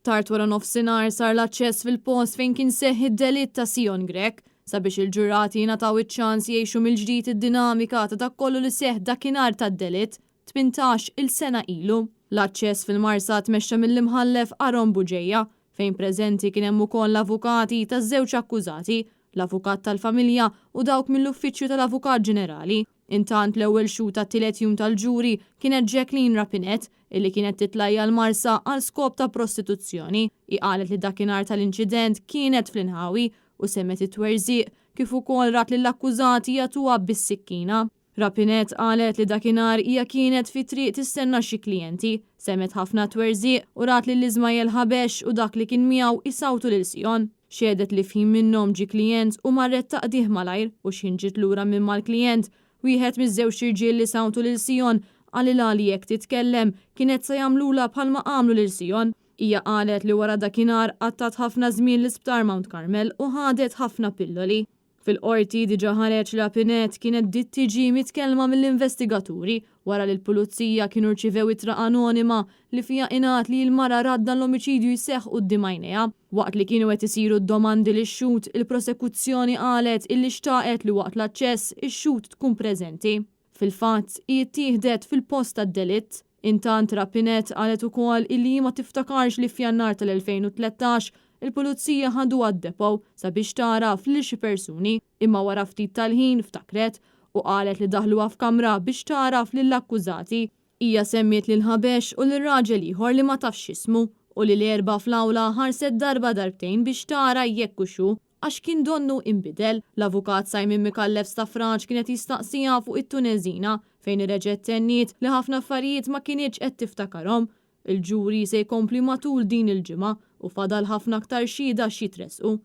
Tard wara nofsinhar sar l-aċċess fil-post fejn kien seħħ id-delitt ta' Sion Grek sabiex il-ġurati jingħataw iċ-ċans jgħixu mill-ġdid id-dinamika ta' dak kollu li seħħ dakinhar tad-delitt 18 il-sena ilu. L-aċċess fil-marsa tmexxa mill-imħallef Aron Buġejja fejn preżenti kien hemm ukoll l-avukati taż-żewġ akkużati, l-avukat tal-familja u dawk mill-Uffiċċju tal-Avukat Ġenerali. Intant l-ewwel xuta t-tielet jum tal-ġuri kienet Jacqueline Rapinet illi kienet titlajja l-marsa għal skop ta' prostituzzjoni. Qalet li dakinhar tal-inċident kienet fl-inħawi u semmet it-twerżiq kif ukoll rat lill-akkużati jagħtuha bis-sikkina. Rapinet qalet li dakinhar hija kienet fi triq tistenna xi klijenti, semmet ħafna twerżiq u rat li l-Iżmajjel Ħabex u dak li kien miegħu isawtu lil Sion. Xedet li f'ħin minnhom ġi klijent u marret taqdih malajr u x'in ġiet lura minn mal-klijent. Wieħed miż-żewġ irġiel li sawtu lil Sion għalilha li jekk titkellem kienet se jagħmlula bħalma għamlu lil Sion. Hija qalet li wara dakinhar qattat ħafna żmien l-isptar Mount Carmel u ħadet ħafna pilloli. Fil-qorti diġà ħareġ li Rapinet kienet tiġi mitkellma mill-investigaturi wara li l-pulizija kienu rċivew ittra anonima li fiha ingħad li l-mara radda l-omiċidju jseħħ quddiem għajnejha. Waqt li kienu qed isiru d-domandi lix-xhud, il-prosekuzzjoni qalet illi xtaqet li waqt l-aċċess ix-xhud tkun preżenti. Fil-fatt hi ttieħdet fil-post tad-delitt. Intant Rapinet qalet ukoll illi ma tiftakarx li f'Jannar tal-2013 il-pulizija ħadu għad-depow sabiex taraf lil xi persuni imma wara ftit tal-ħin ftakret u qalet li daħluha f'kamra biex taraf lill-akkużati. Hija semmiet lil Ħabex u lil raġel ieħor li ma tafx ismu u li l-erba' fl-awla ħarset darba darbtejn biex tara jekk hux għax kien donnu inbidel. L-avukat Simon Mikallef Stafraġ kienet jistaqsija fuq it-Tunezina fejn irreġgħet tenniet li ħafna affarijiet ma kienx qed tiftakarhom. Il-ġuri se jkompli matul din il-ġimgħa u fadal ħafna aktar xhieda x'jitresqu.